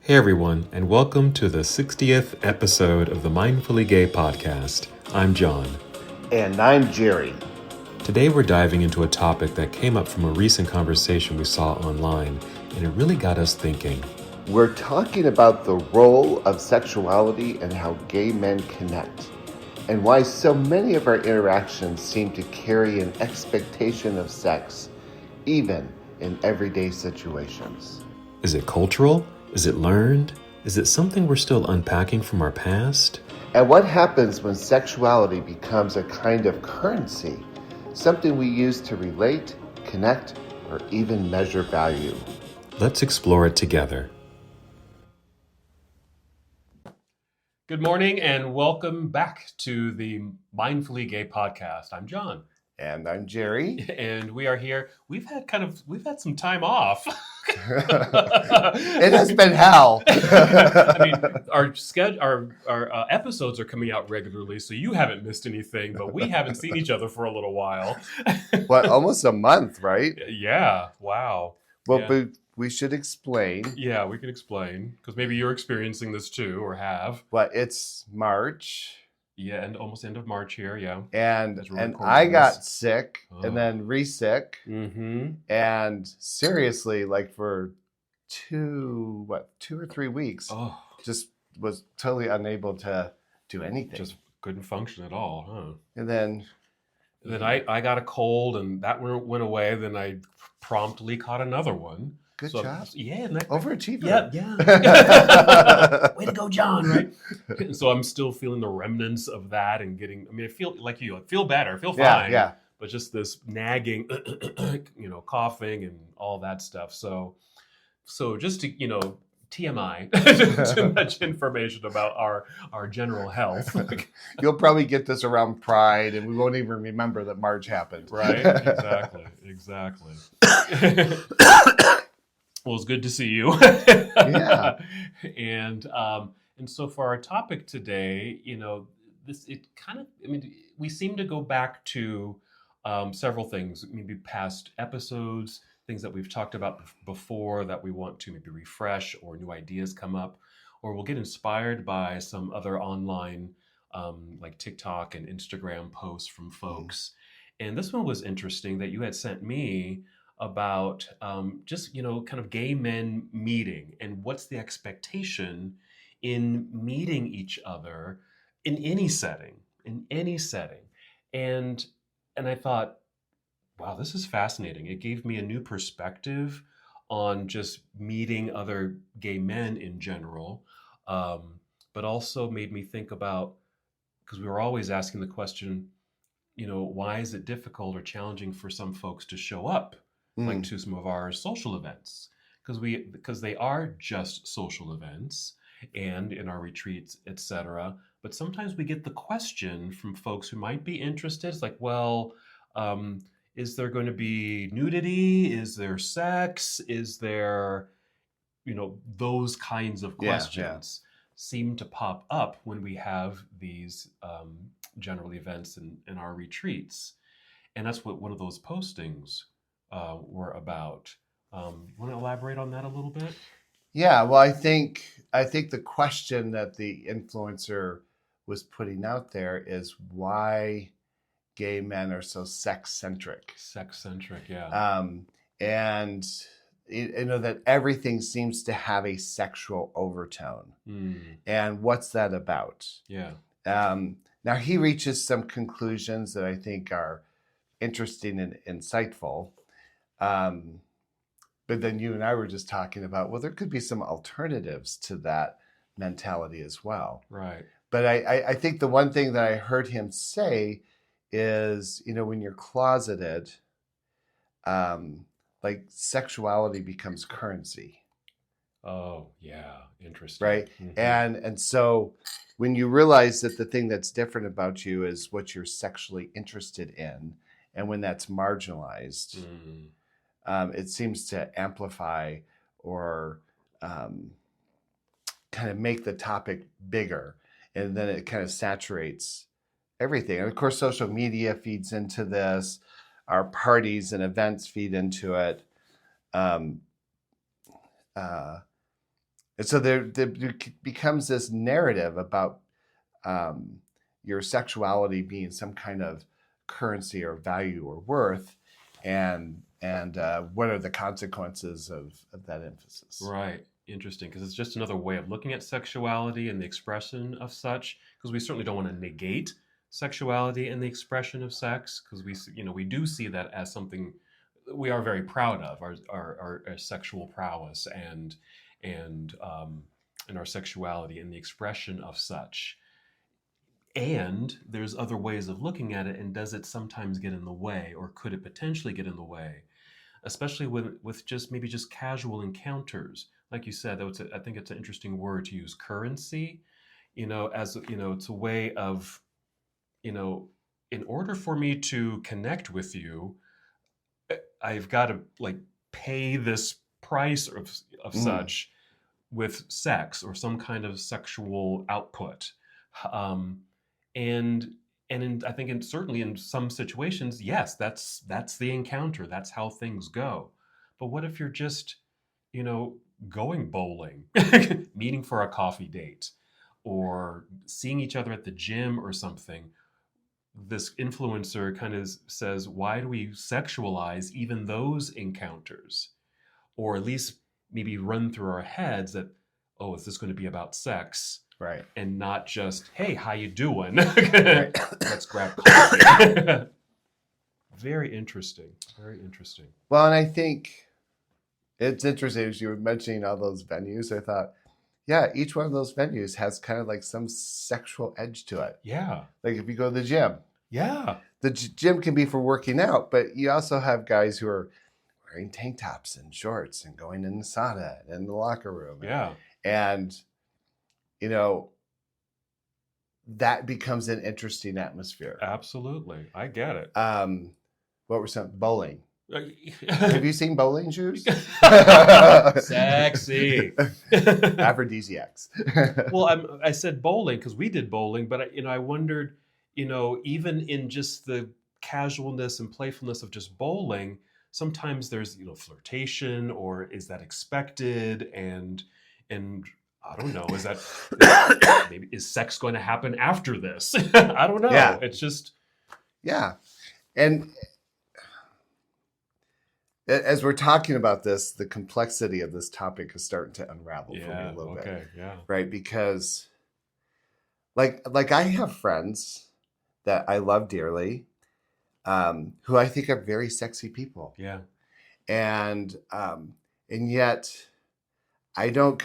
Hey everyone, and welcome to the 60th episode of the Mindfully Gay podcast. I'm John. And I'm Jerry. Today we're diving into a topic that came up from a recent conversation we saw online, and it really got us thinking. We're talking about the role of sexuality and how gay men connect, and why so many of our interactions seem to carry an expectation of sex, even in everyday situations. Is it cultural? Is it learned? Is it something we're still unpacking from our past? And what happens when sexuality becomes a kind of currency, something we use to relate, connect, or even measure value? Let's explore it together. Good morning and welcome back to the Mindfully Gay podcast. I'm John. And I'm Jerry. And we are here. We've had some time off. It has been hell. I mean, our episodes are coming out regularly, so you haven't missed anything, but we haven't seen each other for a little while. What, almost a month, right? Yeah. Wow. Well, yeah. but we should explain. Yeah, we can explain, because maybe you're experiencing this too, or have. But it's March. Yeah, and almost end of March here, yeah. And I got sick and then re-sick. Mm-hmm. And seriously, like for two or 3 weeks, just was totally unable to do anything. Just couldn't function at all, huh? And then I got a cold, and that went away. Then I promptly caught another one. Good job. Yeah. Overachiever. Yeah. Way to go, John, right? So I'm still feeling the remnants of that and I feel like I feel better, I feel fine. Yeah. But just this nagging, coughing and all that stuff. So just to, TMI, too much information about our general health. You'll probably get this around Pride, and we won't even remember that March happened. Right? Exactly. Well, it's good to see you. Yeah. And so for our topic today, we seem to go back to several things, maybe past episodes, things that we've talked about before that we want to maybe refresh, or new ideas come up, or we'll get inspired by some other online like TikTok and Instagram posts from folks. And this one was interesting that you had sent me about just, kind of gay men meeting, and what's the expectation in meeting each other in any setting. And I thought, wow, this is fascinating. It gave me a new perspective on just meeting other gay men in general, but also made me think about, because we were always asking the question, why is it difficult or challenging for some folks to show up like to some of our social events? Because they are just social events, and in our retreats, etc. But sometimes we get the question from folks who might be interested. It's like, well, is there going to be nudity? Is there sex? Is there, those kinds of questions seem to pop up when we have these general events in our retreats. And that's what one of those postings were about. Want to elaborate on that a little bit? Yeah, well, I think the question that the influencer was putting out there is why gay men are so sex-centric. Yeah. And that everything seems to have a sexual overtone. And what's that about? Yeah. Now he reaches some conclusions that I think are interesting and insightful. But then you and I were just talking about, well, there could be some alternatives to that mentality as well. Right. But I think the one thing that I heard him say is, when you're closeted, like sexuality becomes currency. Oh, yeah. Interesting. Right. Mm-hmm. And so when you realize that the thing that's different about you is what you're sexually interested in, and when that's marginalized, it seems to amplify or kind of make the topic bigger, and then it kind of saturates everything. And of course, social media feeds into this. Our parties and events feed into it. And so there becomes this narrative about your sexuality being some kind of currency or value or worth, and what are the consequences of that emphasis? Right. Interesting, because it's just another way of looking at sexuality and the expression of such. Because we certainly don't want to negate sexuality and the expression of sex, because we do see that as something we are very proud of, our sexual prowess and our sexuality and the expression of such. And there's other ways of looking at it, and does it sometimes get in the way, or could it potentially get in the way? Especially with just maybe just casual encounters. Like you said, I think it's an interesting word to use, currency. As it's a way of, in order for me to connect with you, I've got to like pay this price of such with sex or some kind of sexual output. Um, and I think certainly in some situations, yes, that's the encounter. That's how things go. But what if you're just, you know, going bowling, meeting for a coffee date, or seeing each other at the gym or something? This influencer kind of says, why do we sexualize even those encounters? Or at least maybe run through our heads that, oh, is this going to be about sex? Right. And not just, hey, how you doing? Right. Let's grab coffee. Very interesting. Very interesting. Well, and I think it's interesting as you were mentioning all those venues. I thought, yeah, each one of those venues has kind of like some sexual edge to it. Yeah. Like if you go to the gym, Yeah. the gym can be for working out, but you also have guys who are wearing tank tops and shorts and going in the sauna and in the locker room. Yeah. And, that becomes an interesting atmosphere. Absolutely. I get it. What were some bowling? Have you seen bowling shoes? Sexy. Aphrodisiacs. Well, I said bowling because we did bowling, but I wondered, even in just the casualness and playfulness of just bowling, sometimes there's flirtation, or is that expected? And I don't know. Maybe is sex going to happen after this? I don't know. Yeah. It's just and as we're talking about this, the complexity of this topic is starting to unravel for me a little bit. Yeah. Right? Because like I have friends that I love dearly, who I think are very sexy people. Yeah. And yet I don't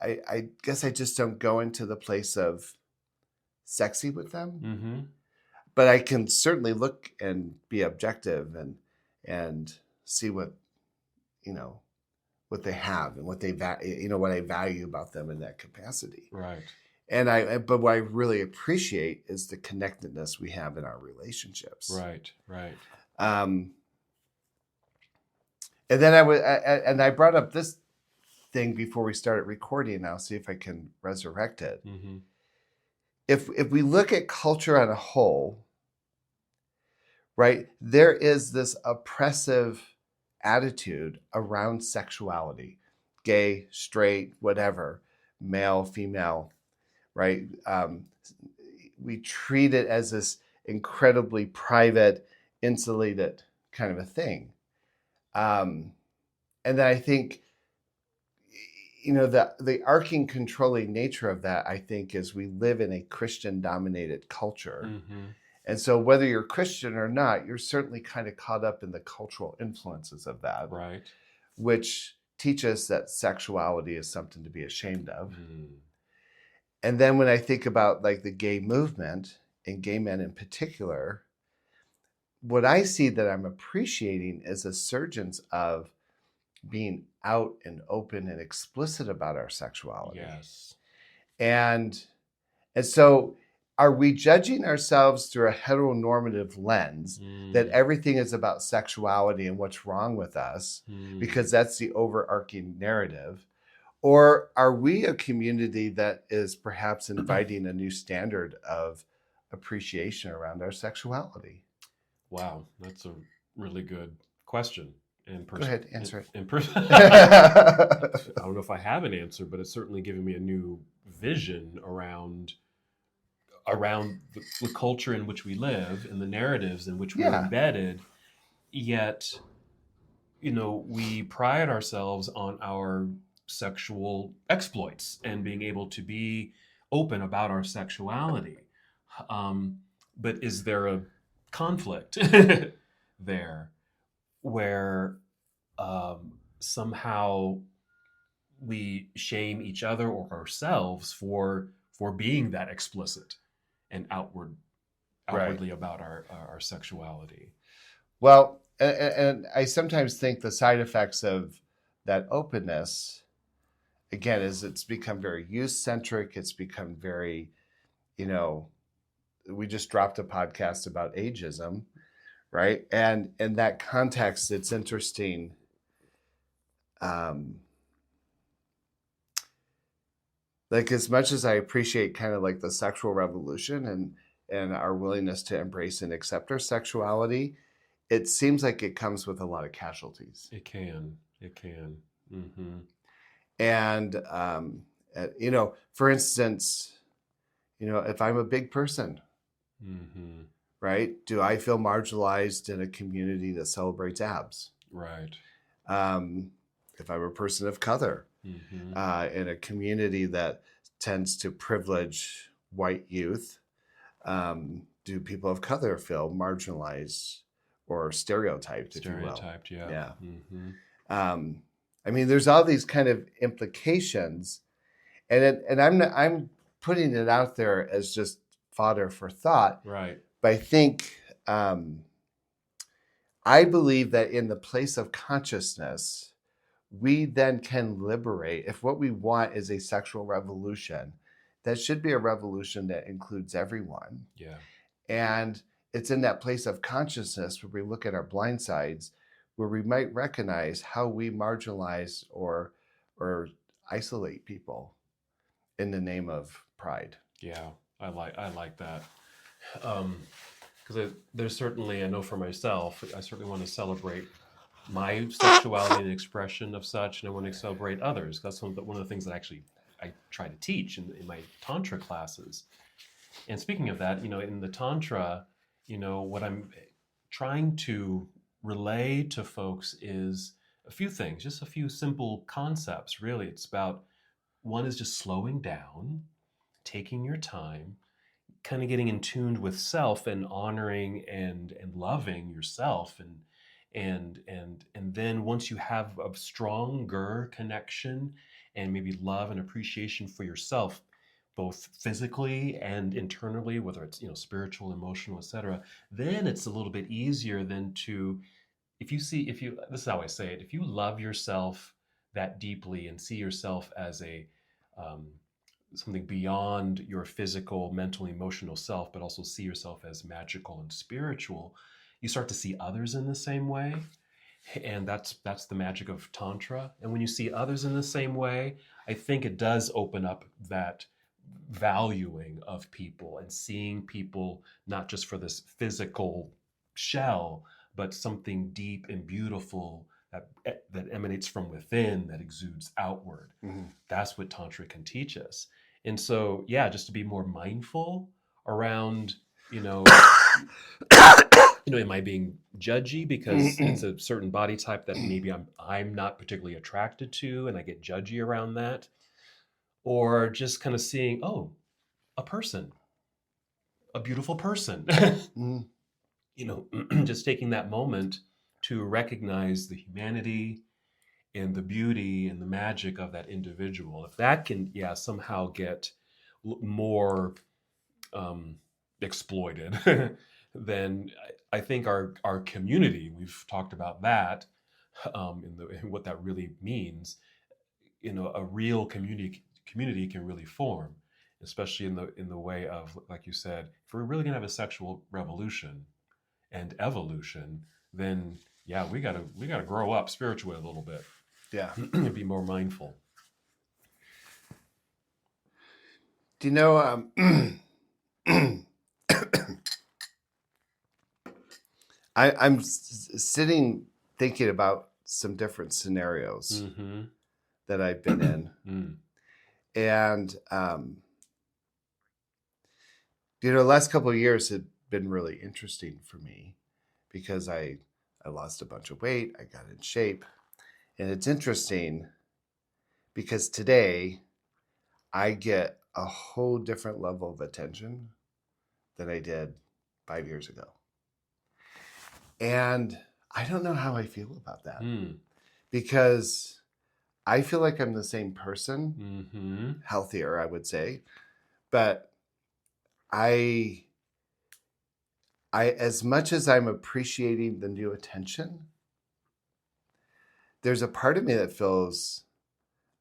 I guess I just don't go into the place of sexy with them. Mm-hmm. But I can certainly look and be objective and see what they have and what they what I value about them in that capacity. Right. But what I really appreciate is the connectedness we have in our relationships. Right. And then I brought up this thing before we started recording. I'll see if I can resurrect it. Mm-hmm. If we look at culture on a whole, right, there is this oppressive attitude around sexuality, gay, straight, whatever, male, female, right? We treat it as this incredibly private, insulated kind of a thing. And then I think, the arcing, controlling nature of that, I think, is we live in a Christian-dominated culture. Mm-hmm. And so whether you're Christian or not, you're certainly kind of caught up in the cultural influences of that. Right. Which teach us that sexuality is something to be ashamed of. Mm. And then when I think about like the gay movement and gay men in particular, what I see that I'm appreciating is a surgence of being out and open and explicit about our sexuality. Yes. And so are we judging ourselves through a heteronormative lens that everything is about sexuality and what's wrong with us because that's the overarching narrative? Or are we a community that is perhaps inviting a new standard of appreciation around our sexuality? Wow, that's a really good question. and Go ahead, answer it. I don't know if I have an answer, but it's certainly given me a new vision around the culture in which we live and the narratives in which we're Yeah, embedded. Yet, we pride ourselves on our sexual exploits and being able to be open about our sexuality. But is there a conflict there where somehow we shame each other or ourselves for being that explicit and right. outwardly about our sexuality? Well, and I sometimes think the side effects of that openness, again, is it's become very youth centric. It's become very, you know, we just dropped a podcast about ageism, right? And in that context, it's interesting. Um, like as much as I appreciate kind of like the sexual revolution and our willingness to embrace and accept our sexuality, it seems like it comes with a lot of casualties. It can. It can. Mm-hmm. And for instance, if I'm a big person, Mm-hmm. right, do I feel marginalized in a community that celebrates abs? Right. If I'm a person of color, Mm-hmm. in a community that tends to privilege white youth, do people of color feel marginalized or stereotyped, if you will? Stereotyped, yeah. Yeah. Mm-hmm. I mean, there's all these kind of implications, and I'm putting it out there as just fodder for thought. Right. But I think I believe that in the place of consciousness, we then can liberate. If what we want is a sexual revolution, that should be a revolution that includes everyone. Yeah. And it's in that place of consciousness where we look at our blind sides, where we might recognize how we marginalize or isolate people in the name of pride. Yeah. I like that. Because there's certainly, I know for myself, I certainly want to celebrate my sexuality and expression of such, and I want to celebrate others. That's one of the things that actually I try to teach in my Tantra classes. And speaking of that, in the Tantra, what I'm trying to relay to folks is a few things, just a few simple concepts, really. It's about one is just slowing down, taking your time, kind of getting in tune with self and honoring and loving yourself and then once you have a stronger connection and maybe love and appreciation for yourself both physically and internally, whether it's spiritual, emotional, etc., then it's a little bit easier than to if you this is how I say it, if you love yourself that deeply and see yourself as a um, something beyond your physical, mental, emotional self, but also see yourself as magical and spiritual, you start to see others in the same way. And that's the magic of Tantra. And when you see others in the same way, I think it does open up that valuing of people and seeing people not just for this physical shell, but something deep and beautiful that emanates from within, that exudes outward. Mm-hmm. That's what Tantra can teach us. And so, yeah, just to be more mindful around, am I being judgy because it's a certain body type that maybe I'm not particularly attracted to, and I get judgy around that, or just kind of seeing, oh, a person, a beautiful person, just taking that moment to recognize the humanity and the beauty and the magic of that individual. If that can, somehow get more exploited, then I think our community, we've talked about that, in what that really means. A real community can really form, especially in the way of, like you said, if we're really gonna have a sexual revolution and evolution, then yeah, we gotta grow up spiritually a little bit. Yeah. And be more mindful. Do you know, I'm sitting thinking about some different scenarios Mm-hmm. that I've been in. Mm. And, the last couple of years have been really interesting for me because I lost a bunch of weight. I got in shape. And it's interesting because today I get a whole different level of attention than I did 5 years ago. And I don't know how I feel about that Mm. because I feel like I'm the same person, Mm-hmm. healthier, I would say. But I as much as I'm appreciating the new attention, there's a part of me that feels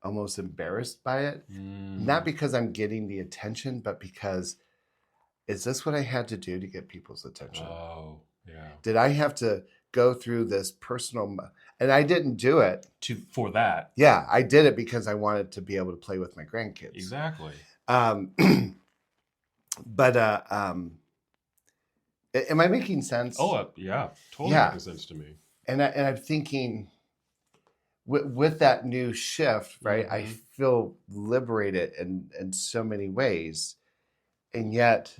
almost embarrassed by it. Not because I'm getting the attention, but because is this what I had to do to get people's attention? Oh, yeah. Did I have to go through this personal, and I didn't do it. For that. Yeah, I did it because I wanted to be able to play with my grandkids. Exactly. But am I making sense? Oh, yeah. Totally Yeah. making sense to me. And I'm thinking with that new shift, right? I feel liberated in so many ways, and yet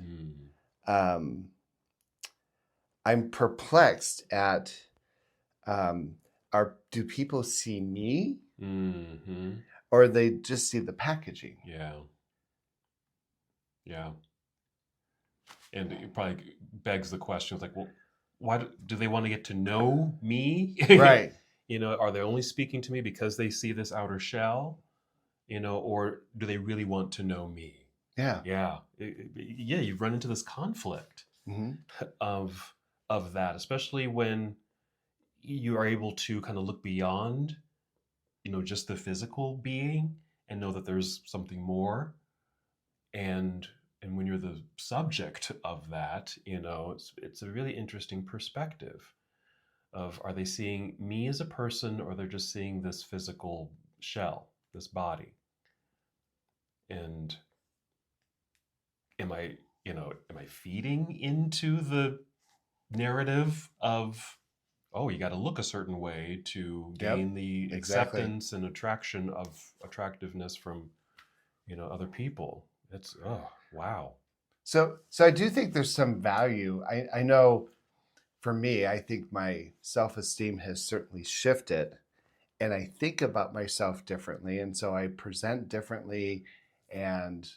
I'm perplexed at do people see me or they just see the packaging? Yeah. Yeah. And it probably begs the question, like, well, why do they want to get to know me? Right. Are they only speaking to me because they see this outer shell? Or do they really want to know me? Yeah. Yeah. Yeah, you run into this conflict of that, especially when you are able to kind of look beyond, just the physical being and know that there's something more. And when you're the subject of that, it's a really interesting perspective of, are they seeing me as a person, or they're just seeing this physical shell, this body? And am I feeding into the narrative of, oh, you got to look a certain way to gain the acceptance and attractiveness from, other people? It's, oh, wow. So I do think there's some value. I know for me, I think my self-esteem has certainly shifted, and I think about myself differently. And so I present differently and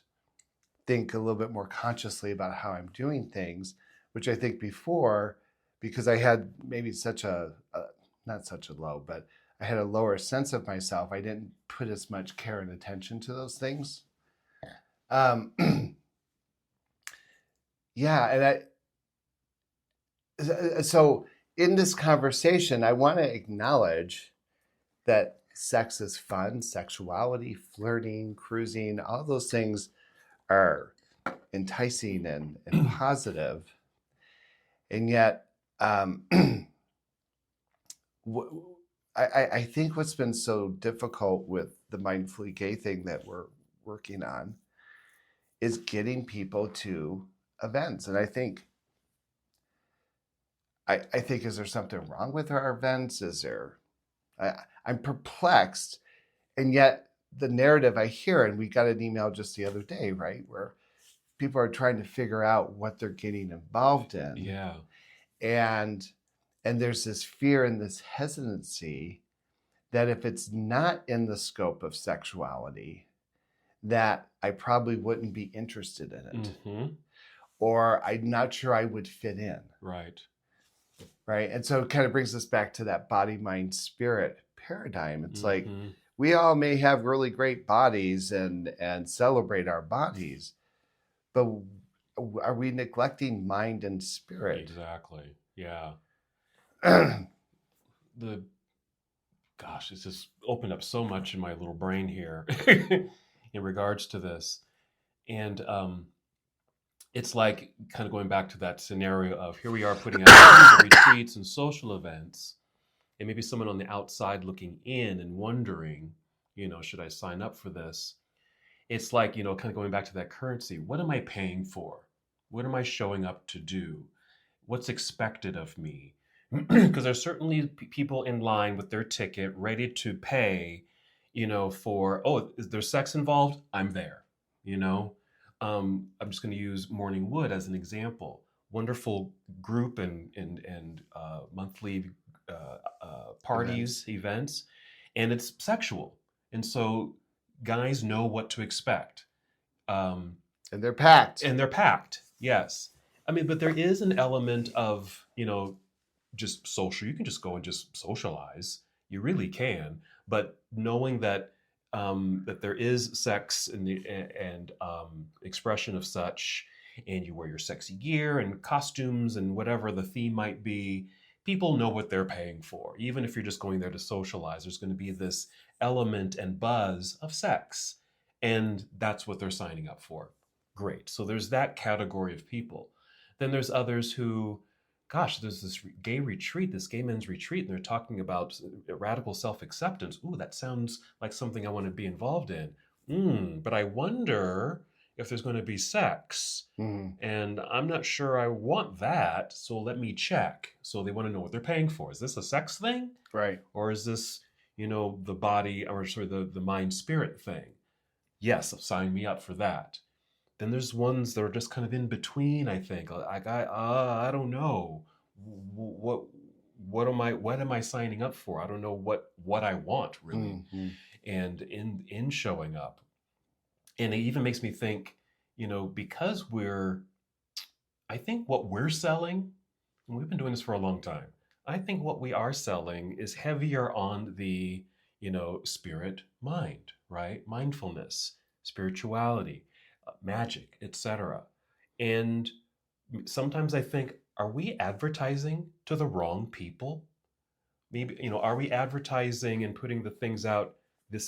think a little bit more consciously about how I'm doing things, which I think before, because I had maybe not such a low, but I had a lower sense of myself, I didn't put as much care and attention to those things. Yeah, so in this conversation, I want to acknowledge that sex is fun, sexuality, flirting, cruising, all those things are enticing and positive. And yet, I think what's been so difficult with the mindfully gay thing that we're working on is getting people to events. And I think, is there something wrong with our events? I'm perplexed. And yet the narrative I hear, and we got an email just the other day, right, where people are trying to figure out what they're getting involved in. Yeah. And there's this fear and this hesitancy that if it's not in the scope of sexuality, that I probably wouldn't be interested in it. Or I'm not sure I would fit in. Right. Right. And so it kind of brings us back to that body, mind, spirit paradigm. It's like we all may have really great bodies and celebrate our bodies, but are we neglecting mind and spirit? Exactly. Yeah. It's just opened up so much in my little brain here in regards to this. And it's like kind of going back to that scenario of, here we are putting out retreats and social events, and maybe someone on the outside looking in and wondering, should I sign up for this? It's like, kind of going back to that currency. What am I paying for? What am I showing up to do? What's expected of me? Because there's certainly people in line with their ticket ready to pay, for, oh, is there sex involved? I'm there, you know. I'm just going to use Morning Wood as an example. Wonderful group and monthly parties, events, and it's sexual, and so guys know what to expect. Um, And they're packed. and they're packed. Yes. I mean, but there is an element of, just social. You can just go and just socialize. You really can. But knowing that that there is sex and expression of such, and you wear your sexy gear and costumes and whatever the theme might be, people know what they're paying for. Even if you're just going there to socialize, there's going to be this element and buzz of sex, and that's what they're signing up for. Great. So there's that category of people. Then there's others who, gosh, there's this gay retreat, this gay men's retreat, and they're talking about radical self-acceptance. Ooh, that sounds like something I want to be involved in. But I wonder if there's going to be sex. And I'm not sure I want that, so let me check. So they want to know what they're paying for. Is this a sex thing? Right. Or is this, the body, or sorry, the mind spirit thing? Yes, sign me up for that. Then there's ones that are just kind of in between, I think. I don't know. What what am I signing up for? I don't know what I want really. And in showing up. And it even makes me think, because I think what we're selling, and we've been doing this for a long time, I think what we are selling is heavier on the, spirit mind, right? Mindfulness, spirituality, magic, etc. And sometimes I think, are we advertising to the wrong people? Maybe, are we advertising and putting this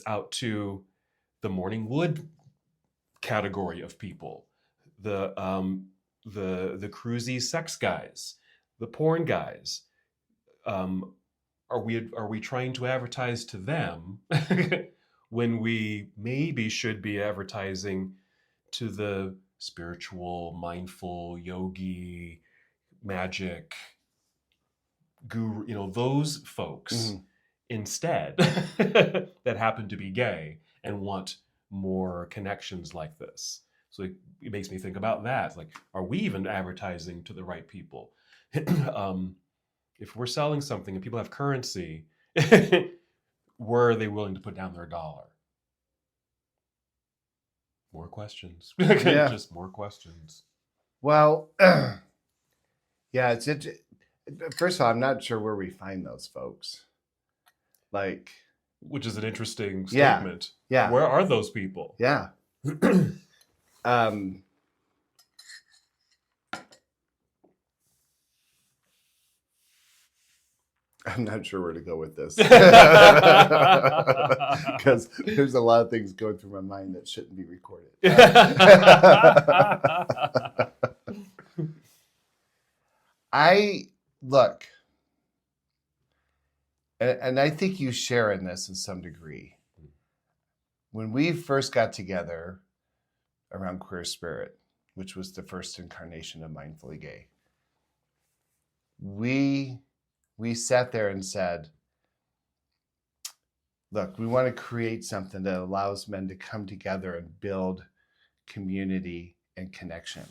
out to the Morning Wood category of people, the cruisy sex guys, the porn guys? Are we trying to advertise to them when we maybe should be advertising to the spiritual, mindful, yogi, magic guru, those folks instead that happen to be gay and want more connections like this? So it makes me think about that. Like, are we even advertising to the right people? If we're selling something and people have currency, where are they willing to put down their dollar? More questions. Yeah. Just more questions. Well, yeah, first of all, I'm not sure where we find those folks. Like, which is an interesting Yeah. statement. Yeah. Where are those people? Yeah. I'm not sure where to go with this because there's a lot of things going through my mind that shouldn't be recorded. Look, and I think you share in this in some degree. When we first got together around Queer Spirit, which was the first incarnation of Mindfully Gay, we sat there and said, look, we want to create something that allows men to come together and build community and connection.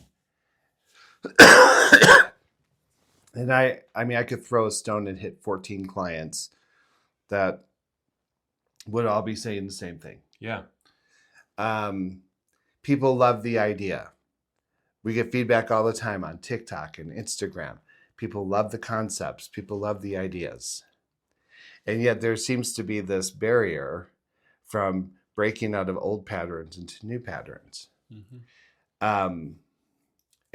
And I mean, I could throw a stone and hit 14 clients that would all be saying the same thing. Yeah. People love the idea. We get feedback all the time on TikTok and Instagram. People love the concepts. People love the ideas. And yet there seems to be this barrier from breaking out of old patterns into new patterns. And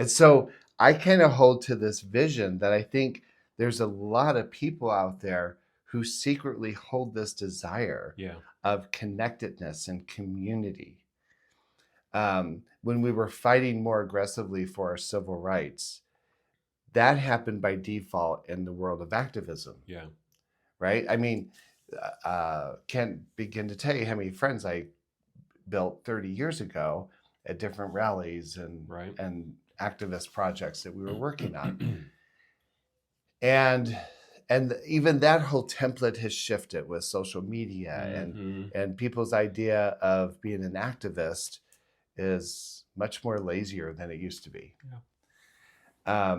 so I kind of hold to this vision that I think there's a lot of people out there who secretly hold this desire of connectedness and community. When we were fighting more aggressively for our civil rights, that happened by default in the world of activism. Yeah. Right? I mean, can't begin to tell you how many friends I built 30 years ago at different rallies and activist projects that we were working on. And and even that whole template has shifted with social media, and people's idea of being an activist is much more lazier than it used to be. Yeah.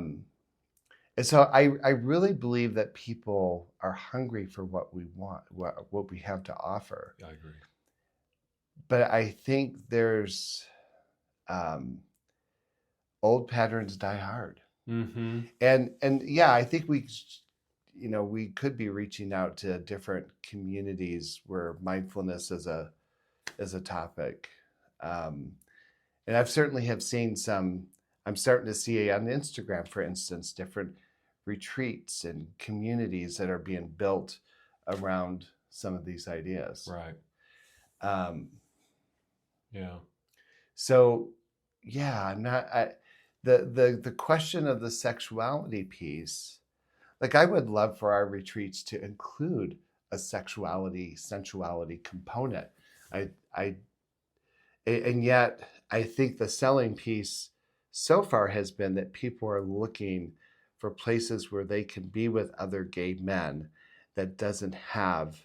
And so I really believe that people are hungry for what we want, what we have to offer. I agree. But I think there's old patterns die hard. And yeah, I think we could be reaching out to different communities where mindfulness is a topic. And I've certainly have seen some. I'm starting to see on Instagram, for instance, different retreats and communities that are being built around some of these ideas. Right. Yeah. So, yeah, the question of the sexuality piece. Like, I would love for our retreats to include a sensuality component. And yet I think the selling piece so far has been that people are looking for places where they can be with other gay men that doesn't have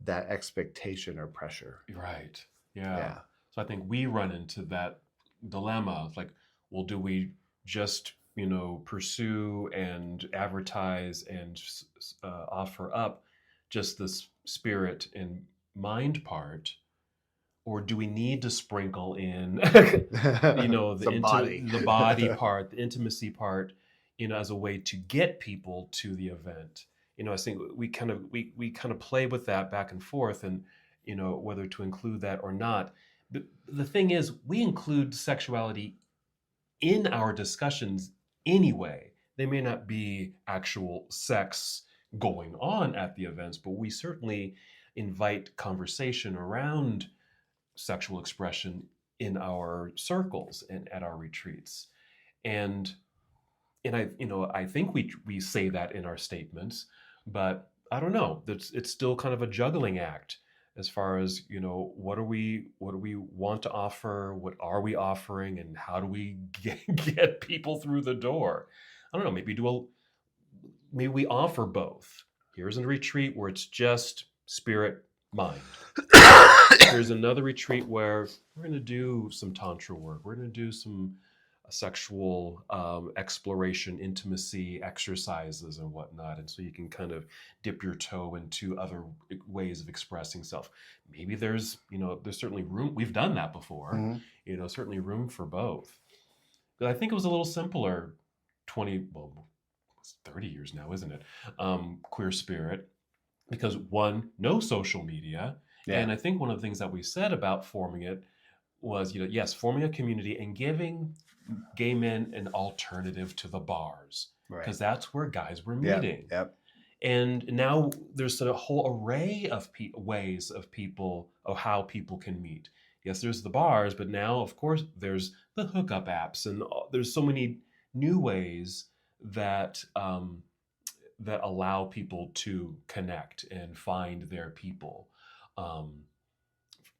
that expectation or pressure. Right. Yeah. So I think we run into that dilemma of like, well, do we just, pursue and advertise and offer up just this spirit and mind part? Or do we need to sprinkle in, the body part, the intimacy part, as a way to get people to the event? I think we kind of play with that back and forth, and whether to include that or not. But the thing is, we include sexuality in our discussions anyway. They may not be actual sex going on at the events, but we certainly invite conversation around sexual expression in our circles and at our retreats. And I think we say that in our statements, but I don't know. It's still kind of a juggling act as far as, what do we want to offer? What are we offering? And how do we get people through the door? I don't know. Maybe we offer both. Here's a retreat where it's just spirit, mind. There's another retreat where we're going to do some tantra work. We're going to do some sexual exploration, intimacy exercises and whatnot. And so you can kind of dip your toe into other ways of expressing self. Maybe there's certainly room. We've done that before, certainly room for both. But I think it was a little simpler 30 years now, isn't it? Queer Spirit, because one, no social media. Yeah. And I think one of the things that we said about forming it was, yes, forming a community and giving gay men an alternative to the bars, because that's where guys were meeting. Yep. And now there's a whole array of ways of how people can meet. Yes, there's the bars, but now, of course, there's the hookup apps, and there's so many new ways that that allow people to connect and find their people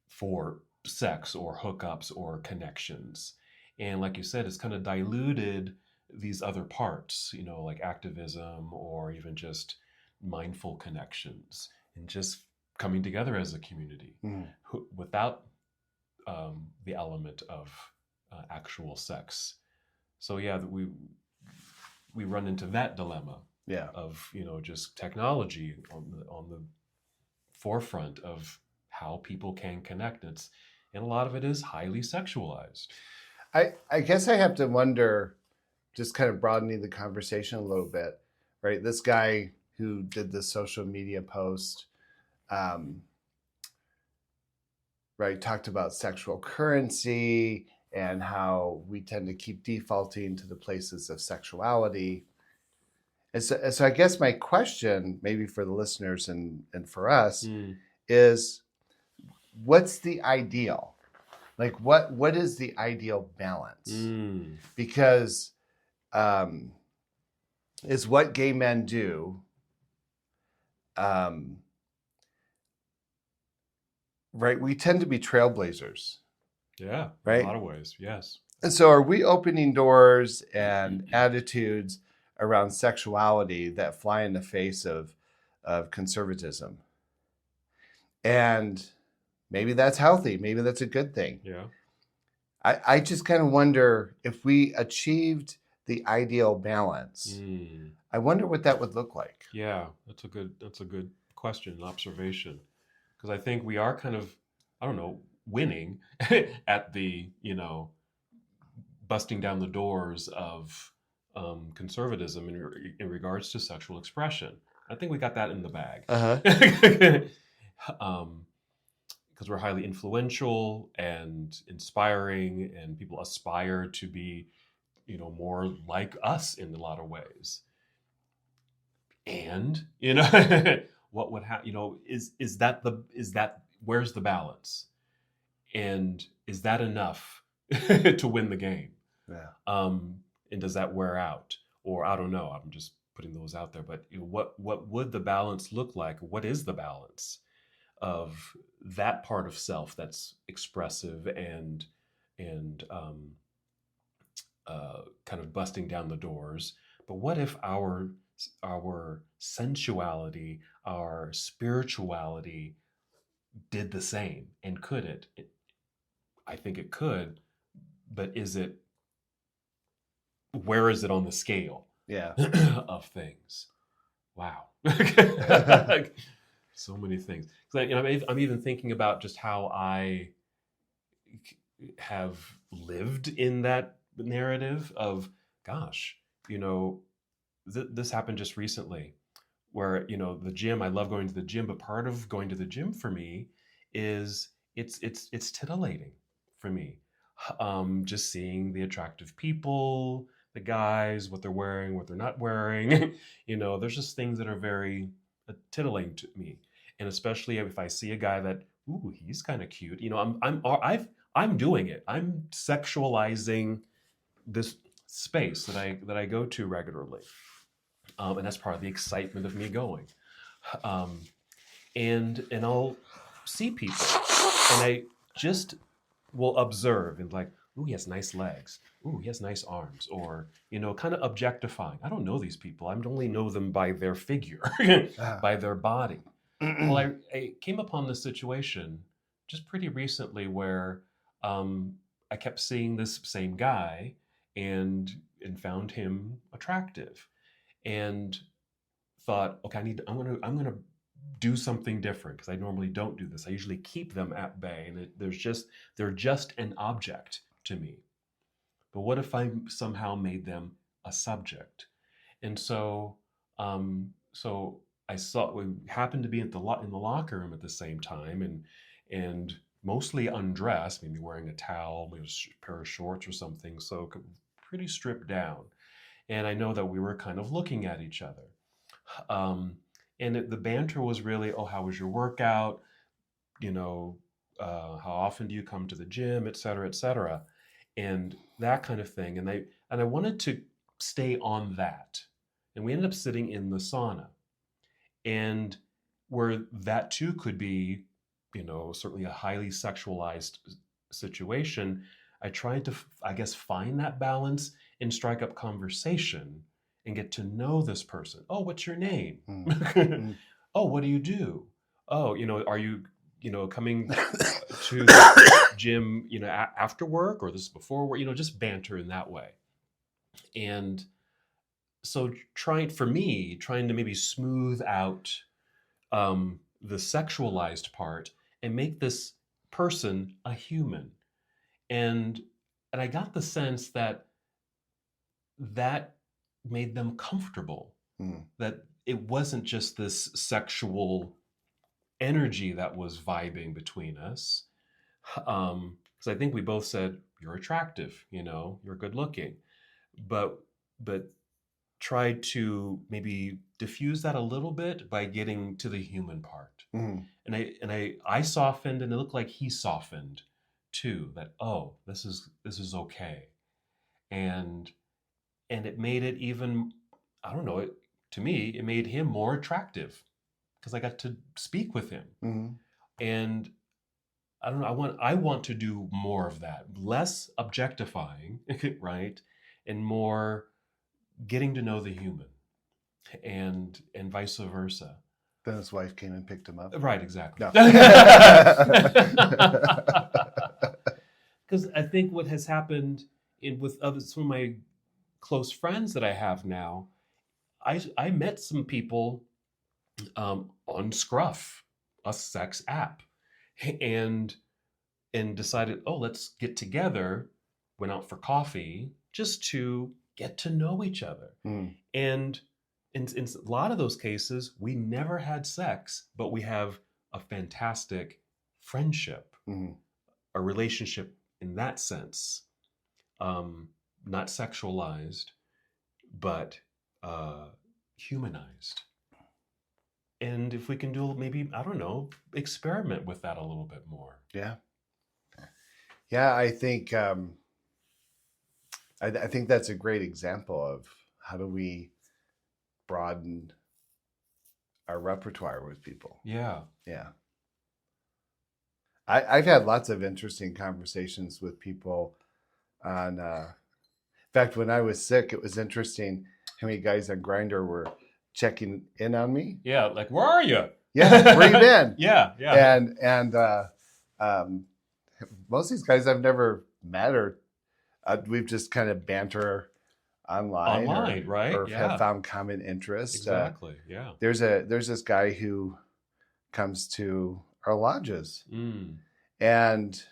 for sex or hookups or connections. And like you said, it's kind of diluted these other parts, like activism or even just mindful connections and just coming together as a community without the element of actual sex. So yeah, we run into that dilemma of just technology on the forefront of how people can connect. And a lot of it is highly sexualized. I guess I have to wonder, just kind of broadening the conversation a little bit, right? This guy who did the social media post, right, talked about sexual currency and how we tend to keep defaulting to the places of sexuality. And so I guess my question, maybe for the listeners and for us, is what's the ideal? Like, what is the ideal balance? Because is what gay men do, right? We tend to be trailblazers. Yeah, right? In a lot of ways, yes. And so are we opening doors and attitudes around sexuality that fly in the face of conservatism. And maybe that's healthy. Maybe that's a good thing. Yeah. I just kind of wonder if we achieved the ideal balance. I wonder what that would look like. Yeah, that's a good question and observation. Because I think we are kind of, I don't know, winning at the, busting down the doors of conservatism in regards to sexual expression. I think we got that in the bag. Because we're highly influential and inspiring, and people aspire to be, more like us in a lot of ways. And what would happen? Is that where's the balance? And is that enough to win the game? Yeah. And does that wear out? Or I don't know. I'm just putting those out there. But what would the balance look like? What is the balance of that part of self that's expressive and kind of busting down the doors? But what if our sensuality, our spirituality did the same? And could it? I think it could, but where is it on the scale of things? Wow. So many things. I'm even thinking about just how I have lived in that narrative of, gosh, this happened just recently where, the gym, I love going to the gym, but part of going to the gym for me is it's titillating for me. Just seeing the attractive people, the guys, what they're wearing, what they're not wearing, there's just things that are very titillating to me. And especially if I see a guy that, ooh, he's kind of cute, I'm doing it. I'm sexualizing this space that I go to regularly. And that's part of the excitement of me going. And I'll see people and I just will observe and like, ooh, he has nice legs. Ooh, he has nice arms. Or, kind of objectifying. I don't know these people. I only know them by their figure, by their body. Well, I came upon this situation just pretty recently where I kept seeing this same guy and found him attractive, and thought, okay, I'm gonna do something different because I normally don't do this. I usually keep them at bay, and they're just an object to me. But what if I somehow made them a subject? And so I saw we happened to be in the locker room at the same time, and mostly undressed, maybe wearing a towel, maybe a pair of shorts or something, so pretty stripped down. And I know that we were kind of looking at each other. The banter was really, oh, how was your workout? How often do you come to the gym, et cetera, et cetera, and that kind of thing. And I wanted to stay on that. And we ended up sitting in the sauna, and where that too could be, certainly a highly sexualized situation. I tried to, I guess, find that balance and strike up conversation and get to know this person. Oh, what's your name? Oh, what do you do? Oh, are you, coming to the gym, after work, or this is before work? Just banter in that way. And so trying to maybe smooth out the sexualized part and make this person a human. And I got the sense that made them comfortable, that it wasn't just this sexual energy that was vibing between us. Because I think we both said, you're attractive, you're good looking, but tried to maybe diffuse that a little bit by getting to the human part. And I softened, and it looked like he softened too, that, oh, this is okay. And it made it even, I don't know, to me, it made him more attractive because I got to speak with him. And I don't know, I want to do more of that, less objectifying, right? And more getting to know the human, and vice versa. Then his wife came and picked him up. Right, exactly. No. Because I think what has happened with some of my close friends that I have now, I met some people on Scruff, a sex app, and decided, oh, let's get together. Went out for coffee just to get to know each other. Mm. And in a lot of those cases, we never had sex, but we have a fantastic friendship, Mm. a relationship in that sense, not sexualized, but humanized. And if we can do maybe, I don't know, experiment with that a little bit more. Yeah. Yeah, I think I think that's a great example of how do we broaden our repertoire with people. Yeah. Yeah. I've had lots of interesting conversations with people on in fact, when I was sick, it was interesting how many guys on Grindr were checking in on me. Yeah, like, where are you? Yeah, where you been? Yeah, yeah. And most of these guys I've never met, or we've just kind of banter online, right? or Yeah. have found common interest. Exactly. Yeah. There's this guy who comes to our lodges, and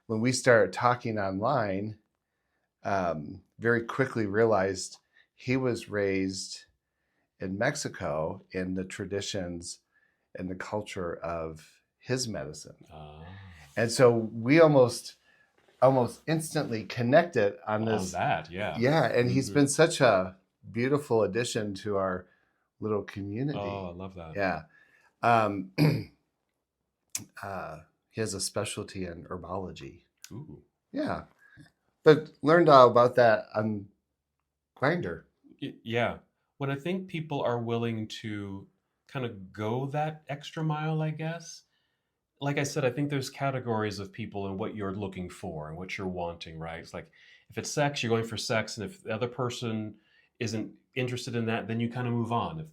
when we started talking online, very quickly realized he was raised in Mexico in the traditions and the culture of his medicine. And so we almost instantly connected on this. On that, yeah. Yeah, and he's been such a beautiful addition to our little community. Oh, I love that. Yeah. He has a specialty in herbology. Ooh. Yeah. But learned all about that on Grindr. Yeah. When I think people are willing to kind of go that extra mile, I guess. Like I said, I think there's categories of people and what you're looking for and what you're wanting, right? It's like if it's sex, you're going for sex, and if the other person isn't interested in that, then you kind of move on.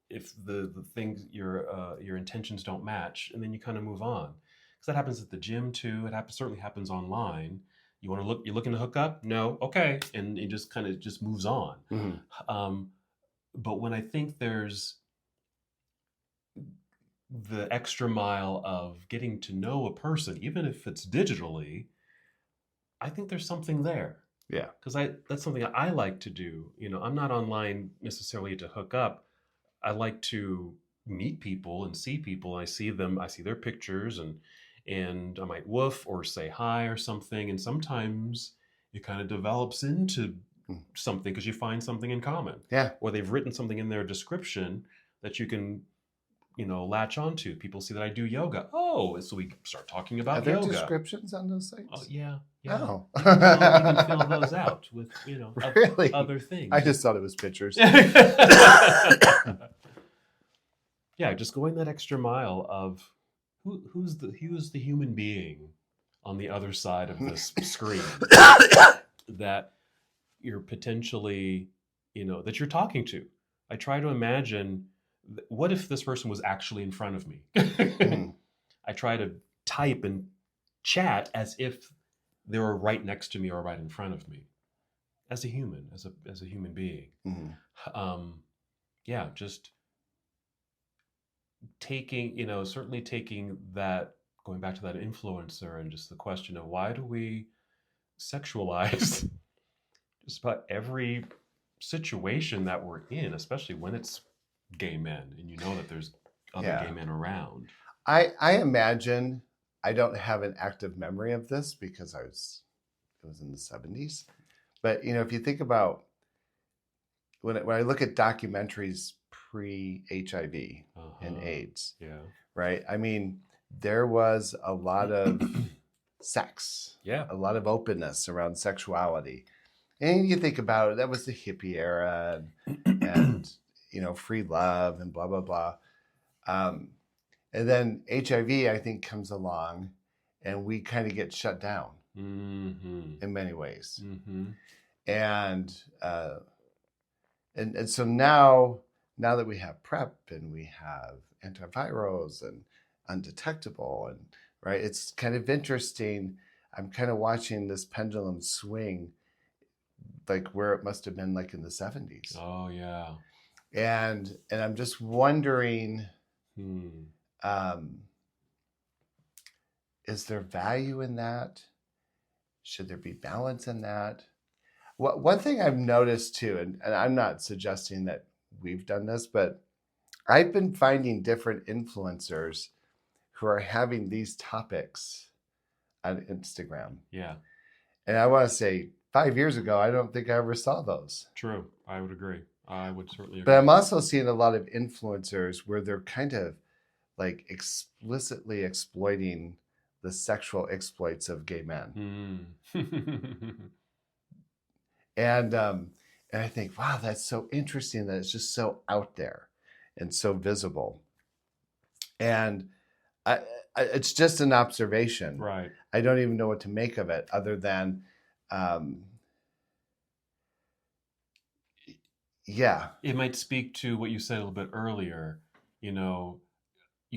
If the things your intentions don't match, and then you kind of move on. Because that happens at the gym too. Certainly happens online. You're looking to hook up? No, okay, and it just kind of just moves on. Mm-hmm. But when I think there's the extra mile of getting to know a person, even if it's digitally, I think there's something there. Yeah. Because that's something I like to do. I'm not online necessarily to hook up. I like to meet people and see people. I see their pictures, and I might woof or say hi or something. And sometimes it kind of develops into something because you find something in common. Yeah. Or they've written something in their description that you can latch onto. People see that I do yoga. Oh, so we start talking about Are there yoga. descriptions on those sites? Oh, yeah. Oh. You can fill those out with, really? other things. I just thought it was pictures. Yeah, just going that extra mile of who's the human being on the other side of this screen that you're potentially, that you're talking to. I try to imagine, what if this person was actually in front of me? I try to type and chat as if they were right next to me or right in front of me, as a human, as a human being. Yeah, just certainly taking that, going back to that influencer, and just the question of why do we sexualize just about every situation that we're in, especially when it's gay men and that there's other gay men around. I imagine, I don't have an active memory of this because it was in the 70s, but if you think about when I look at documentaries pre-HIV and AIDS, right? I mean, there was a lot of sex, a lot of openness around sexuality, and you think about it, that was the hippie era, and free love and blah blah blah. And then HIV, I think, comes along, and we kind of get shut down in many ways. And And so now that we have PrEP and we have antivirals and undetectable, and right, it's kind of interesting. I'm kind of watching this pendulum swing, like where it must have been like in the 70s. Oh yeah. And I'm just wondering, um, is there value in that? Should there be balance in that? One thing I've noticed too, and I'm not suggesting that we've done this, but I've been finding different influencers who are having these topics on Instagram. Yeah. And I want to say 5 years ago, I don't think I ever saw those. True. I would agree. I would certainly agree. But I'm also seeing a lot of influencers where they're kind of like explicitly exploiting the sexual exploits of gay men. And I think, wow, that's so interesting that it's just so out there and so visible. And it's just an observation. Right. I don't even know what to make of it other than, yeah. It might speak to what you said a little bit earlier. You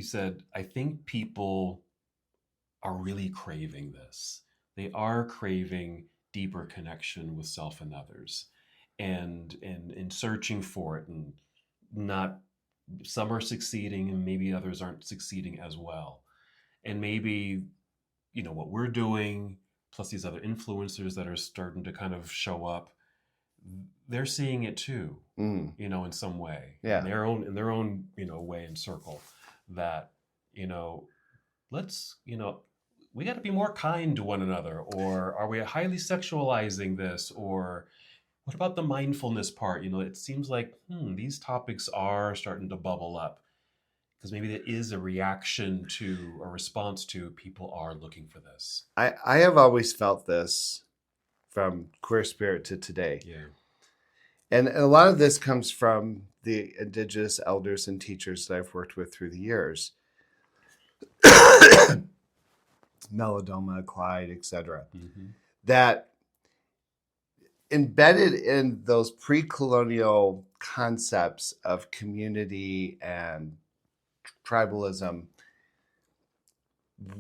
said, I think people are really craving this. They are craving deeper connection with self and others, and searching for it, and not, some are succeeding and maybe others aren't succeeding as well. And maybe, what we're doing, plus these other influencers that are starting to kind of show up, they're seeing it too, in some way, Yeah. in their own, way and circle, that, let's, we got to be more kind to one another. Or are we highly sexualizing this? Or what about the mindfulness part? It seems like these topics are starting to bubble up, because maybe there is a reaction to, a response to, people are looking for this. I have always felt this from Queer Spirit to today. Yeah. And a lot of this comes from the Indigenous elders and teachers that I've worked with through the years. Melodoma, Clyde, etc. That embedded in those pre-colonial concepts of community and tribalism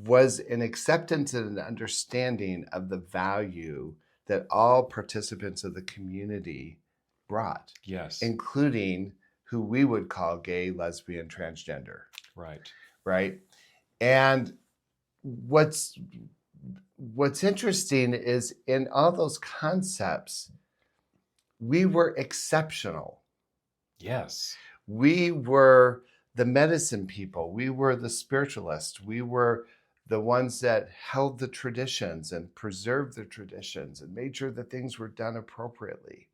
was an acceptance and an understanding of the value that all participants of the community brought. Yes. Including who we would call gay, lesbian, transgender. Right. Right. And what's interesting is in all those concepts, we were exceptional. Yes. We were the medicine people. We were the spiritualists. We were the ones that held the traditions and preserved the traditions and made sure that things were done appropriately.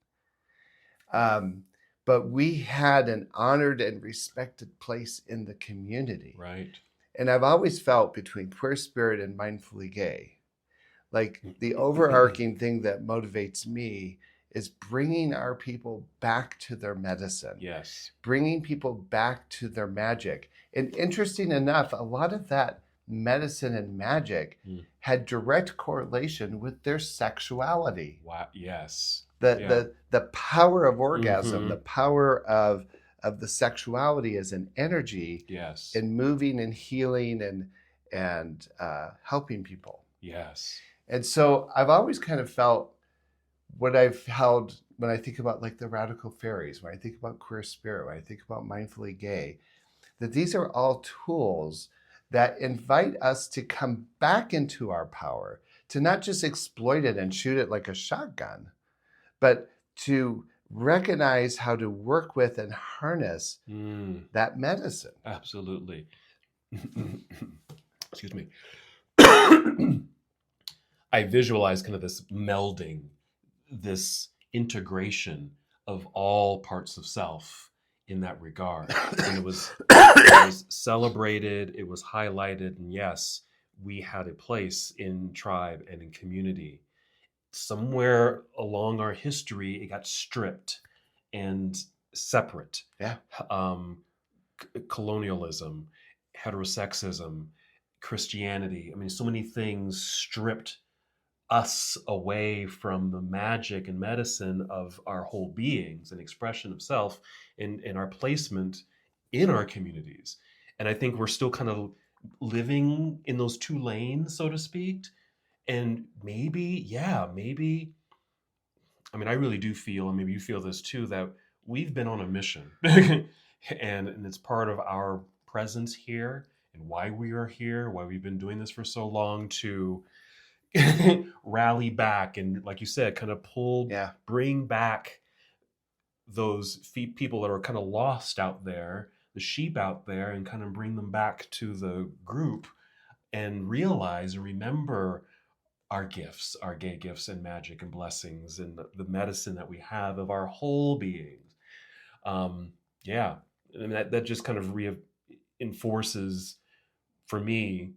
But we had an honored and respected place in the community. Right. And I've always felt between Queer Spirit and Mindfully Gay, like the overarching thing that motivates me is bringing our people back to their medicine. Yes. Bringing people back to their magic. And interesting enough, a lot of that medicine and magic had direct correlation with their sexuality. Wow. Yes. The power of orgasm, the power of the sexuality as an energy, yes, in moving and healing and helping people. Yes. And so I've always kind of felt what I've held when I think about like the radical fairies, when I think about Queer Spirit, when I think about Mindfully Gay, that these are all tools that invite us to come back into our power, to not just exploit it and shoot it like a shotgun, but to recognize how to work with and harness that medicine. Absolutely. Excuse me. I visualize kind of this melding, this integration of all parts of self in that regard. And it was celebrated, it was highlighted, and yes, we had a place in tribe and in community. Somewhere along our history, it got stripped and separate. Yeah. Colonialism, heterosexism, Christianity. I mean, so many things stripped us away from the magic and medicine of our whole beings and expression of self and our placement in our communities. And I think we're still kind of living in those two lanes, so to speak. And maybe, yeah, maybe, I mean, I really do feel, and maybe you feel this too, that we've been on a mission. And it's part of our presence here and why we are here, why we've been doing this for so long, to rally back and, like you said, kind of Yeah. bring back those people that are kind of lost out there, the sheep out there, and kind of bring them back to the group and realize and remember our gifts, our gay gifts and magic and blessings and the medicine that we have of our whole beings. Yeah, and that just kind of reinforces for me,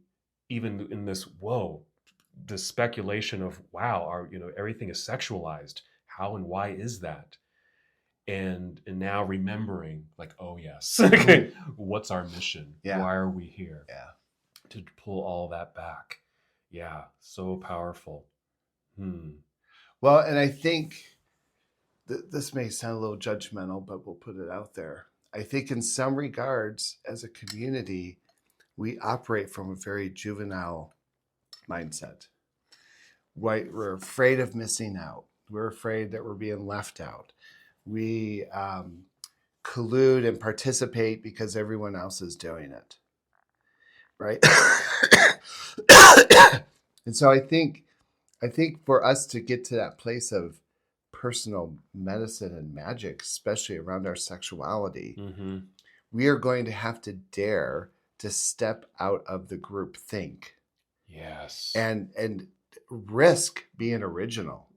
even in this, whoa, the speculation of, wow, our, everything is sexualized. How and why is that? And now remembering, like, oh yes, what's our mission? Yeah. Why are we here? Yeah. To pull all that back. Yeah, so powerful. Well, and I think this may sound a little judgmental, but we'll put it out there. I think in some regards, as a community, we operate from a very juvenile mindset. Right? We're afraid of missing out. We're afraid that we're being left out. We collude and participate because everyone else is doing it. Right? And so I think for us to get to that place of personal medicine and magic, especially around our sexuality, we are going to have to dare to step out of the group think. Yes. And risk being original.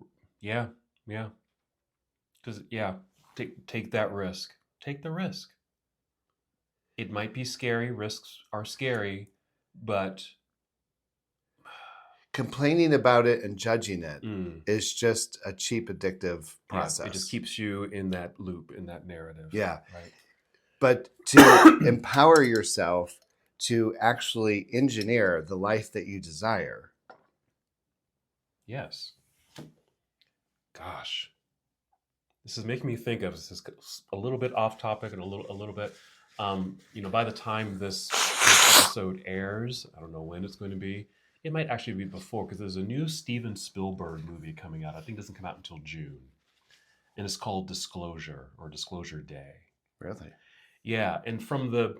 Yeah. Because take that risk. Take the risk. It might be scary. Risks are scary, but complaining about it and judging it is just a cheap, addictive process. Yeah, it just keeps you in that loop, in that narrative. Yeah. Right. But to empower yourself to actually engineer the life that you desire. Yes. Gosh. This is making me think of, this is a little bit off topic and a little bit, by the time this episode airs, I don't know when it's going to be. It might actually be before, because there's a new Steven Spielberg movie coming out. I think it doesn't come out until June. And it's called Disclosure, or Disclosure Day. Really? Yeah. And from the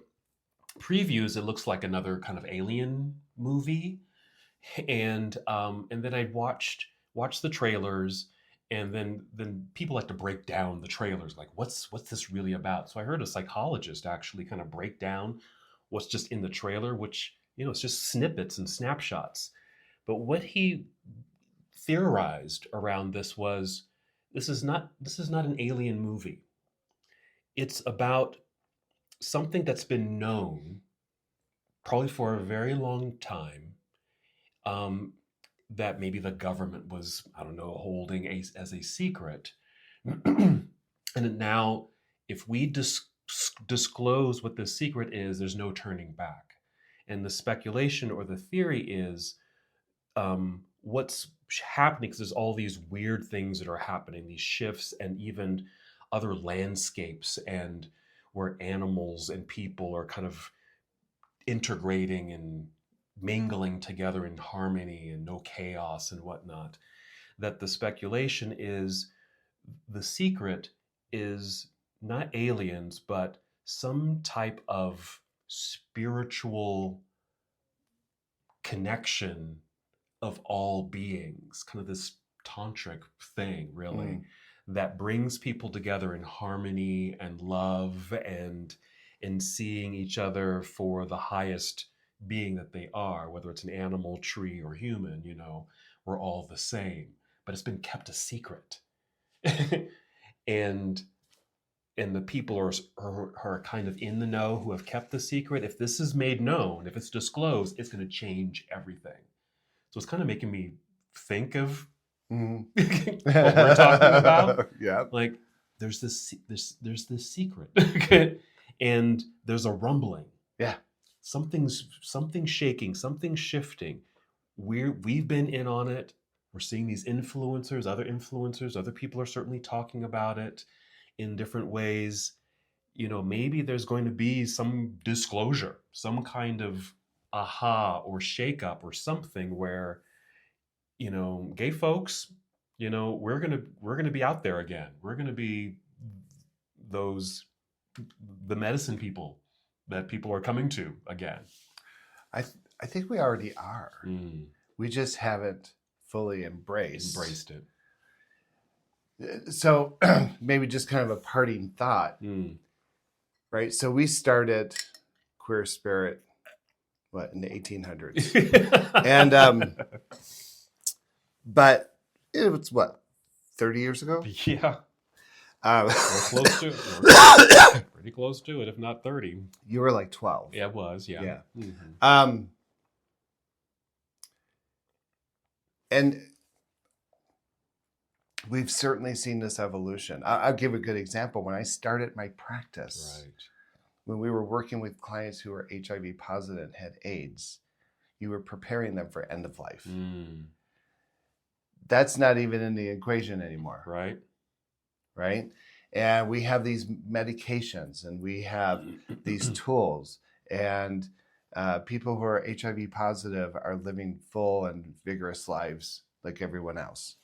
previews, it looks like another kind of alien movie. And then I watched the trailers, and then people like to break down the trailers, like what's this really about. So I heard a psychologist actually kind of break down what's just in the trailer, which, it's just snippets and snapshots. But what he theorized around this was, this is not an alien movie. It's about something that's been known probably for a very long time, that maybe the government was, I don't know, holding as a secret. And now, if we disclose what the secret is, there's no turning back. And the speculation or the theory is, what's happening, because there's all these weird things that are happening, these shifts, and even other landscapes, and where animals and people are kind of integrating and mingling together in harmony and no chaos and whatnot, that the speculation is the secret is not aliens, but some type of spiritual connection of all beings, kind of this tantric thing, really, that brings people together in harmony and love, and in seeing each other for the highest being that they are, whether it's an animal, tree, or human. We're all the same, but it's been kept a secret. and the people are kind of in the know, who have kept the secret. If this is made known, if it's disclosed, it's going to change everything. So it's kind of making me think of what we're talking about. Yeah. Like, there's this secret, and there's a rumbling. Yeah. Something's shaking, something's shifting. We've been in on it. We're seeing these influencers, other people are certainly talking about it in different ways. Maybe there's going to be some disclosure, some kind of aha or shakeup or something where, gay folks, we're gonna be out there again. We're gonna be those the medicine people that people are coming to again. I think we already are. We just haven't fully embraced it. So maybe just kind of a parting thought, right? So we started Queer Spirit, in the 1800s, and but it was 30 years ago? Yeah. We're close to it. Pretty close to it, if not 30. You were like 12. Yeah, it was. Yeah. Yeah. Mm-hmm. And we've certainly seen this evolution. I'll give a good example. When I started my practice, Right. when we were working with clients who were HIV positive and had AIDS, you were preparing them for end of life. That's not even in the equation anymore. Right? And we have these medications and we have these tools, and people who are HIV positive are living full and vigorous lives like everyone else.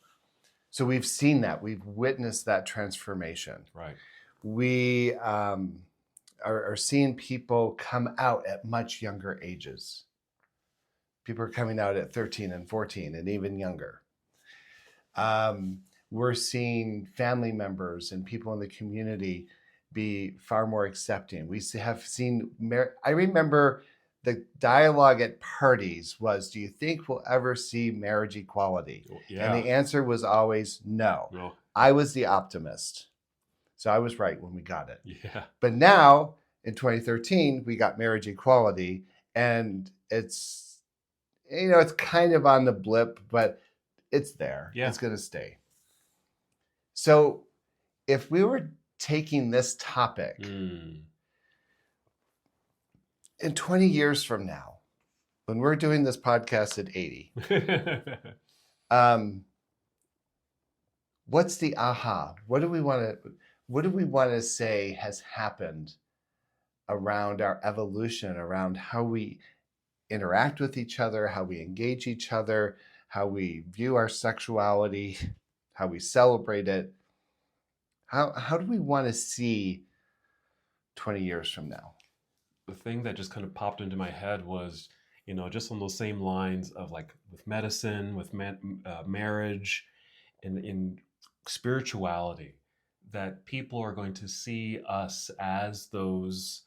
So we've seen that. We've witnessed that transformation. Right. We are seeing people come out at much younger ages. People are coming out at 13 and 14 and even younger. We're seeing family members and people in the community be far more accepting. We have seen, I remember the dialogue at parties was, do you think we'll ever see marriage equality? Yeah. And the answer was always no. I was the optimist. So I was right when we got it. Yeah. But now in 2013, we got marriage equality, and it's kind of on the blip, but it's there. Yeah. It's going to stay. So if we were taking this topic in 20 years from now, when we're doing this podcast at 80, what's the aha? What do we want to say has happened around our evolution, around how we interact with each other, how we engage each other, how we view our sexuality, how we celebrate it? How do we want to see 20 years from now? The thing that just kind of popped into my head was, just on those same lines of like with medicine, with marriage, and in spirituality, that people are going to see us as those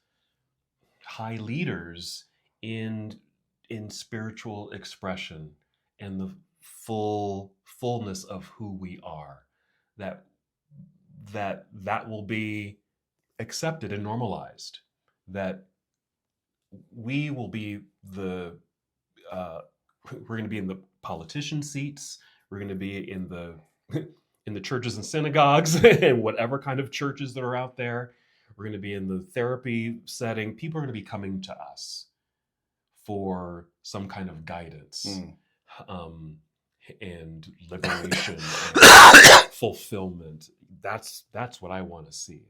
high leaders in spiritual expression and the fullness of who we are. That will be accepted and normalized. That we will be we're going to be in the politician seats. We're going to be in the churches and synagogues and whatever kind of churches that are out there. We're going to be in the therapy setting. People are going to be coming to us for some kind of guidance and liberation and fulfillment. That's what I want to see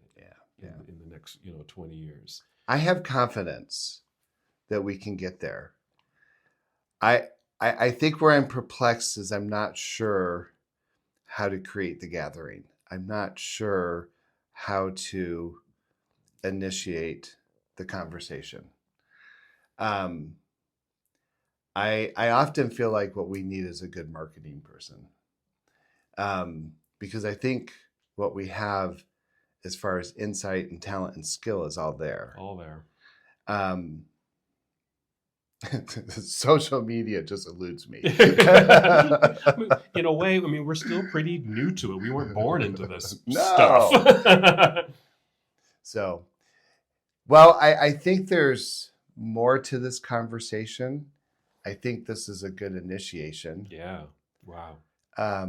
in the next 20 years. I have confidence that we can get there. I think where I'm perplexed is I'm not sure how to create the gathering. I'm not sure how to initiate the conversation. I often feel like what we need is a good marketing person, because I think what we have as far as insight and talent and skill is all there. Social media just eludes me. In a way, we're still pretty new to it. We weren't born into this stuff. So, well, I think there's more to this conversation. I think this is a good initiation. Yeah. Wow. I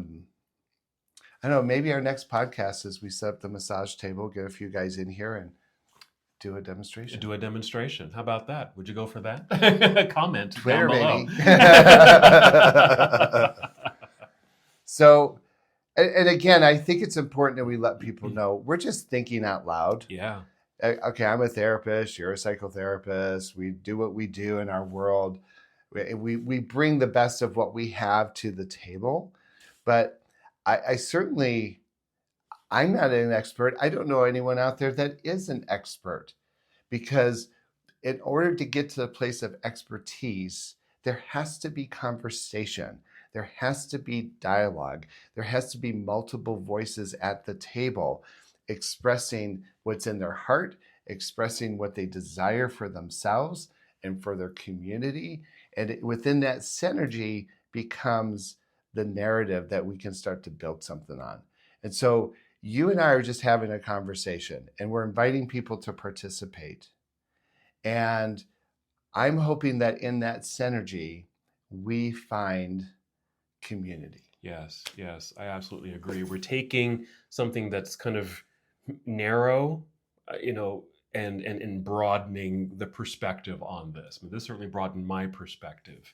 don't know, maybe our next podcast is we set up the massage table, get a few guys in here and do a demonstration. How about that? Would you go for that? Comment Twitter, down below. maybe. So, and again, I think it's important that we let people know we're just thinking out loud. Yeah. Okay, I'm a therapist, you're a psychotherapist. We do what we do in our world. We bring the best of what we have to the table. But I certainly, I'm not an expert. I don't know anyone out there that is an expert, because in order to get to the place of expertise, there has to be conversation. There has to be dialogue. There has to be multiple voices at the table expressing what's in their heart, expressing what they desire for themselves and for their community. And within that synergy becomes the narrative that we can start to build something on. And so you and I are just having a conversation, and we're inviting people to participate. And I'm hoping that in that synergy, we find community. Yes, I absolutely agree. We're taking something that's kind of narrow, and broadening the perspective on this. I mean, this certainly broadened my perspective.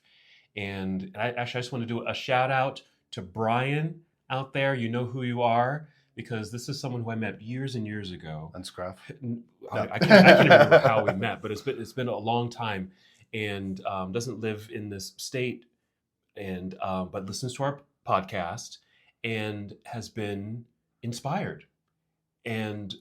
And I just want to do a shout out to Brian out there. You know who you are, because this is someone who I met years and years ago. Unscruff. I can't remember how we met, but it's been a long time, and doesn't live in this state, and but listens to our podcast and has been inspired and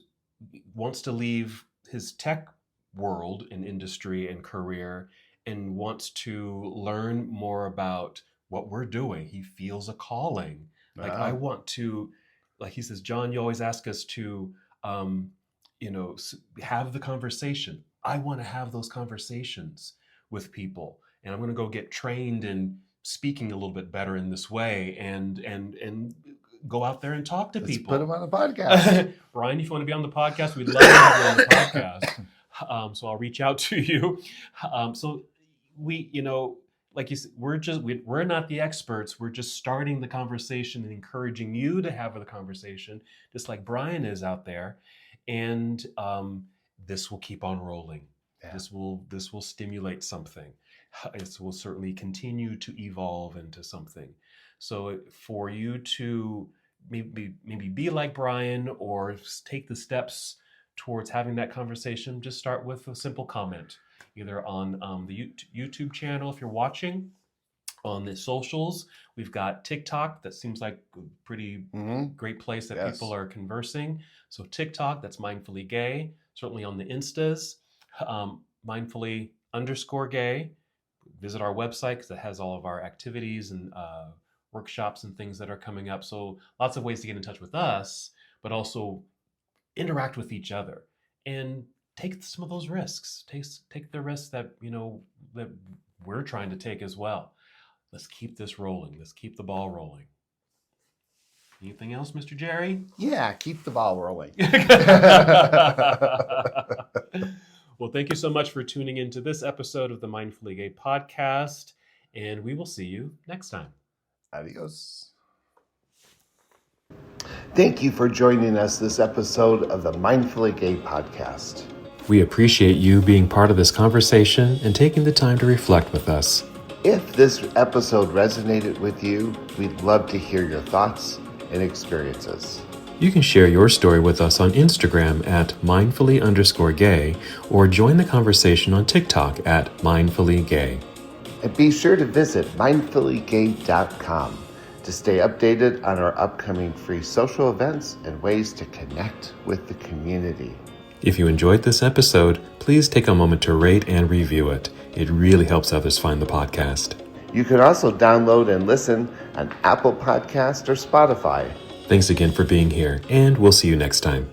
wants to leave his tech world and industry and career and wants to learn more about what we're doing. He feels a calling. Like, I want to, like he says, John, you always ask us to, have the conversation. I want to have those conversations with people, and I'm going to go get trained in speaking a little bit better in this way, and go out there and talk to people. Put them on the podcast. Brian, if you want to be on the podcast, we'd love to have you on the podcast. So I'll reach out to you. So we, like you said, we're not the experts. We're just starting the conversation and encouraging you to have the conversation, just like Brian is out there. And this will keep on rolling. Yeah. This will stimulate something. It will certainly continue to evolve into something. So for you to maybe be like Brian, or take the steps towards having that conversation, just start with a simple comment, either on the YouTube channel if you're watching, on the socials. We've got TikTok. That seems like a pretty great place that people are conversing. So TikTok, that's Mindfully Gay. Certainly on the Instas, Mindfully_gay. Visit our website, because it has all of our activities and workshops and things that are coming up. So lots of ways to get in touch with us, but also interact with each other and take some of those risks. Take the risks that that we're trying to take as well. Let's keep this rolling. Let's keep the ball rolling. Anything else, Mr. Jerry? Yeah, keep the ball rolling. Well, thank you so much for tuning into this episode of the Mindfully Gay podcast, and we will see you next time. Adios. Thank you for joining us this episode of the Mindfully Gay podcast. We appreciate you being part of this conversation and taking the time to reflect with us. If this episode resonated with you, we'd love to hear your thoughts and experiences. You can share your story with us on Instagram at mindfully_gay, or join the conversation on TikTok at mindfullygay. And be sure to visit mindfullygay.com to stay updated on our upcoming free social events and ways to connect with the community. If you enjoyed this episode, please take a moment to rate and review it. It really helps others find the podcast. You can also download and listen on Apple Podcast or Spotify. Thanks again for being here, and we'll see you next time.